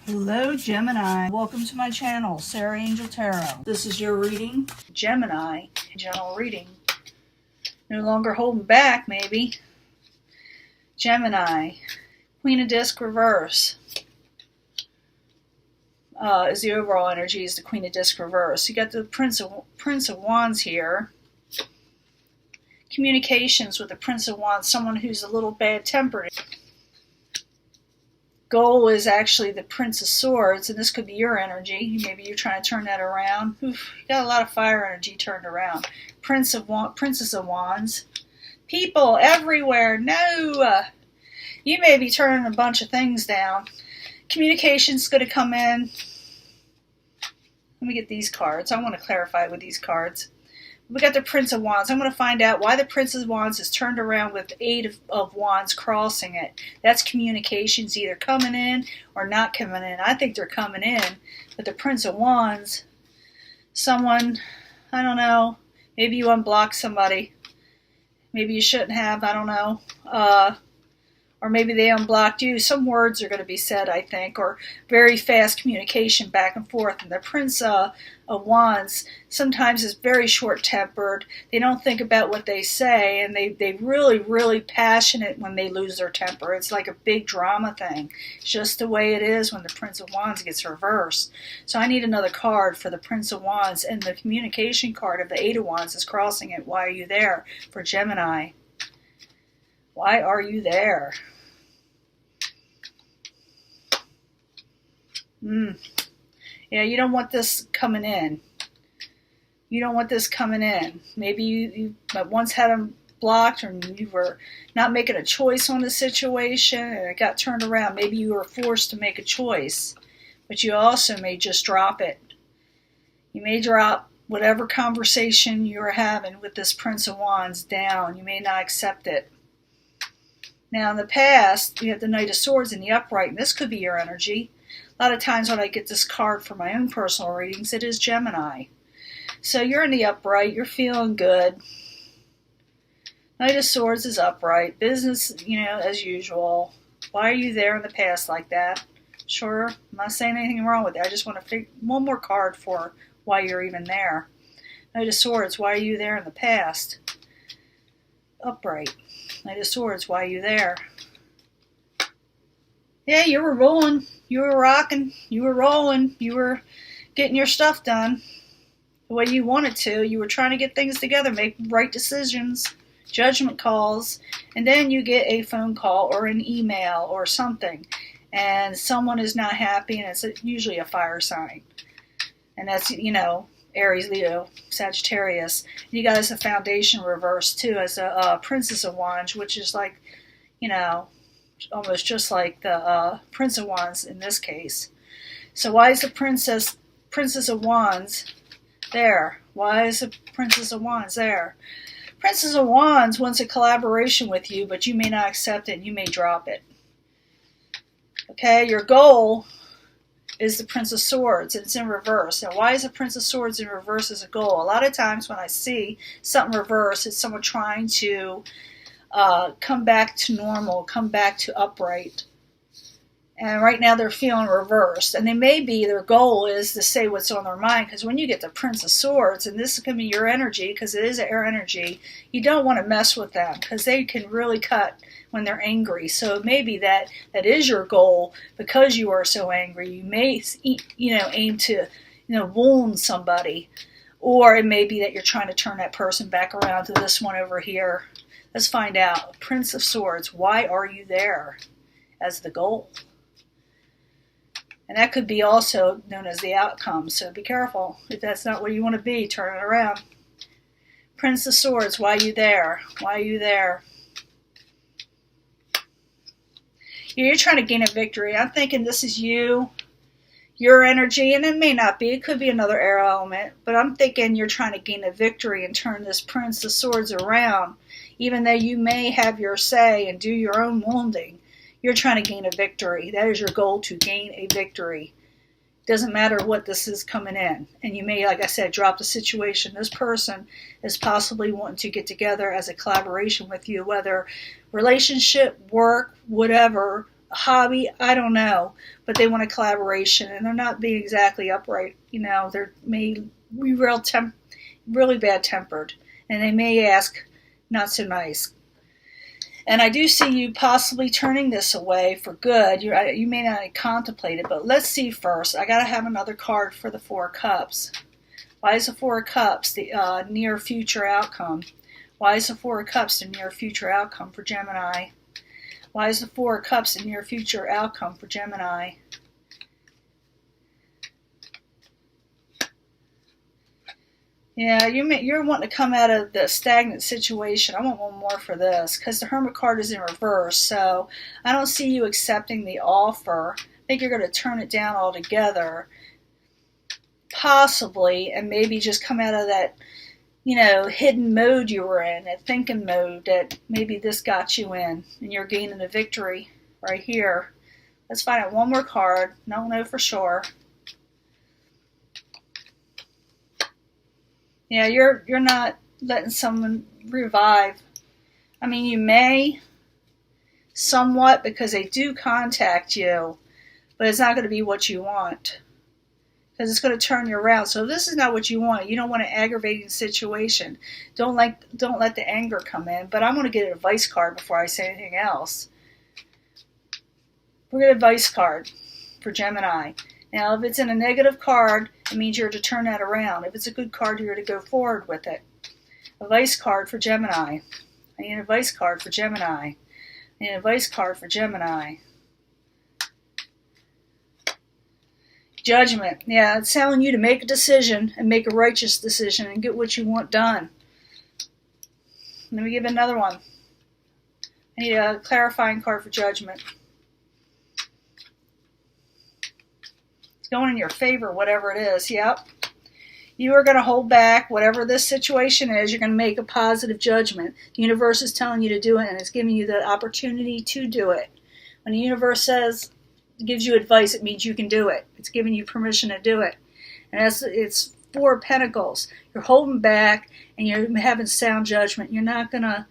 Hello Gemini, welcome to my channel, Sarah Angel Tarot. This is your reading, Gemini, general reading. No longer holding back, maybe. Gemini, Queen of Disc reverse is the overall energy, is the Queen of Disc reverse. You got the Prince of Wands here. Communications with the Prince of Wands, someone who's a little bad-tempered. Goal is actually the Prince of Swords, and this could be your energy. Maybe you're trying to turn that around. Oof, you got a lot of fire energy turned around. Princess of Wands. People everywhere. No! You may be turning a bunch of things down. Communication's going to come in. Let me get these cards. I want to clarify with these cards. We got the Prince of Wands. I'm going to find out why the Prince of Wands is turned around with the Eight of Wands crossing it. That's communications either coming in or not coming in. I think they're coming in. But the Prince of Wands, someone, I don't know, maybe you unblocked somebody. Maybe you shouldn't have, I don't know. Or maybe they unblocked you. Some words are going to be said, I think, or very fast communication back and forth. And the Prince of Wands sometimes is very short-tempered. They don't think about what they say, and they really, really passionate when they lose their temper. It's like a big drama thing. It's just the way it is when the Prince of Wands gets reversed. So I need another card for the Prince of Wands, and the communication card of the Eight of Wands is crossing it. Why are you there? For Gemini. Why are you there? Yeah, you don't want this coming in. You don't want this coming in. Maybe you once had them blocked, or you were not making a choice on the situation and it got turned around. Maybe you were forced to make a choice, but you also may just drop it. You may drop whatever conversation you were having with this Prince of Wands down. You may not accept it. Now, in the past, we have the Knight of Swords in the upright, and this could be your energy. A lot of times when I get this card for my own personal readings, it is Gemini. So you're in the upright, you're feeling good. Knight of Swords is upright. Business, as usual. Why are you there in the past like that? Sure, I'm not saying anything wrong with it. I just want to figure one more card for why you're even there. Knight of Swords, why are you there in the past? Upright. Knight of Swords, why are you there? Yeah, you were rolling, you were rocking, you were rolling, you were getting your stuff done the way you wanted to. You were trying to get things together, make right decisions, judgment calls, and then you get a phone call or an email or something, and someone is not happy, and it's usually a fire sign. And that's, Aries, Leo, Sagittarius. You got as a foundation reverse, too, as a Princess of Wands, which is like, almost just like the Prince of Wands in this case. So why is the Princess of Wands there? Why is the Princess of Wands there? Princess of Wands wants a collaboration with you, but you may not accept it. You may drop it. Okay, your goal is the Prince of Swords, and it's in reverse. Now, why is the Prince of Swords in reverse as a goal? A lot of times when I see something reverse, it's someone trying to come back to normal, come back to upright. And right now they're feeling reversed. And their goal is to say what's on their mind, because when you get the Prince of Swords, and this can be your energy, because it is air energy, you don't want to mess with them, because they can really cut when they're angry. So it may be that is your goal, because you are so angry. You may, aim to, wound somebody. Or it may be that you're trying to turn that person back around to this one over here. Let's find out. Prince of Swords, why are you there as the goal? And that could be also known as the outcome, so be careful. If that's not where you want to be, turn it around. Prince of Swords, why are you there? Why are you there? You're trying to gain a victory. I'm thinking this is you, your energy, and it may not be. It could be another air element, but I'm thinking you're trying to gain a victory and turn this Prince of Swords around. Even though you may have your say and do your own wounding, you're trying to gain a victory. That is your goal, to gain a victory. Doesn't matter what this is coming in. And you may, like I said, drop the situation. This person is possibly wanting to get together as a collaboration with you, whether relationship, work, whatever, hobby, I don't know, but they want a collaboration, and they're not being exactly upright. They're may be really bad tempered, and they may ask not so nice. And I do see you possibly turning this away for good. You may not contemplate it, but let's see first. I got to have another card for the Four of Cups. Why is the Four of Cups the near future outcome? Why is the Four of Cups the near future outcome for Gemini? Why is the Four of Cups the near future outcome for Gemini? Yeah, you're wanting to come out of the stagnant situation. I want one more for this, because the Hermit card is in reverse, so I don't see you accepting the offer. I think you're going to turn it down altogether, possibly, and maybe just come out of that, hidden mode you were in, that thinking mode that maybe this got you in, and you're gaining a victory right here. Let's find out one more card. Don't know for sure. Yeah, you're not letting someone revive. I mean, you may, somewhat, because they do contact you, but it's not going to be what you want, because it's going to turn you around. So if this is not what you want, you don't want an aggravating situation. Don't let the anger come in. But I'm going to get an advice card before I say anything else. We're going to get an advice card for Gemini. Now, if it's in a negative card, it means you're to turn that around. If it's a good card, you're to go forward with it. Advice card for Gemini. I need an advice card for Gemini. I need an advice card for Gemini. Judgment. Yeah, it's telling you to make a decision and make a righteous decision and get what you want done. Let me give another one. I need a clarifying card for Judgment. Going in your favor, whatever it is. Yep. You are going to hold back whatever this situation is. You're going to make a positive judgment. The universe is telling you to do it, and it's giving you the opportunity to do it. When the universe gives you advice, it means you can do it. It's giving you permission to do it. And it's Four of Pentacles. You're holding back, and you're having sound judgment. You're not going to,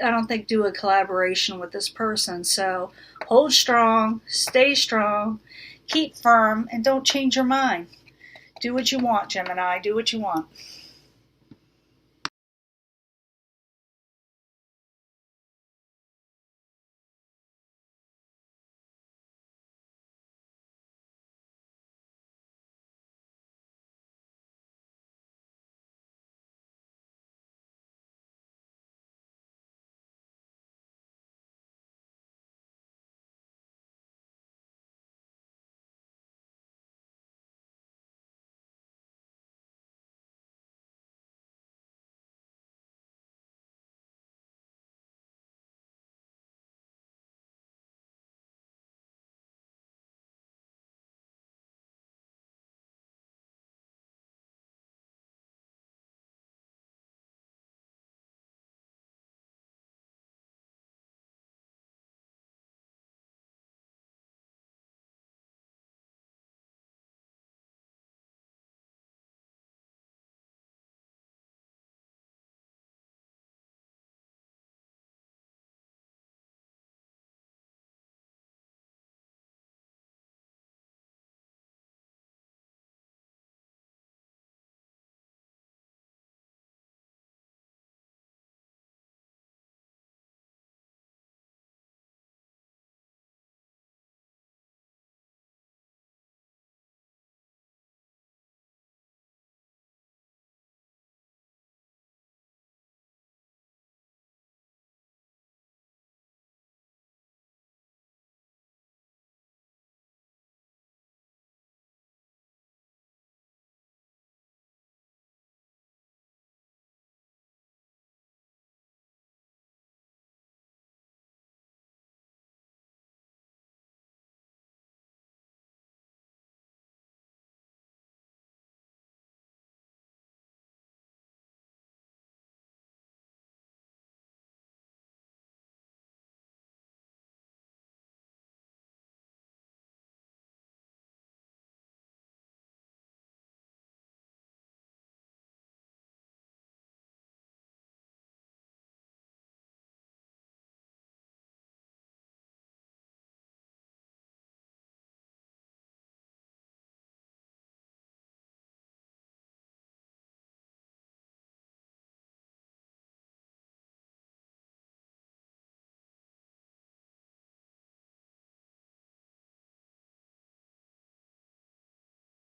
I don't think, do a collaboration with this person. So hold strong, stay strong, keep firm, and don't change your mind. Do what you want, Gemini. Do what you want.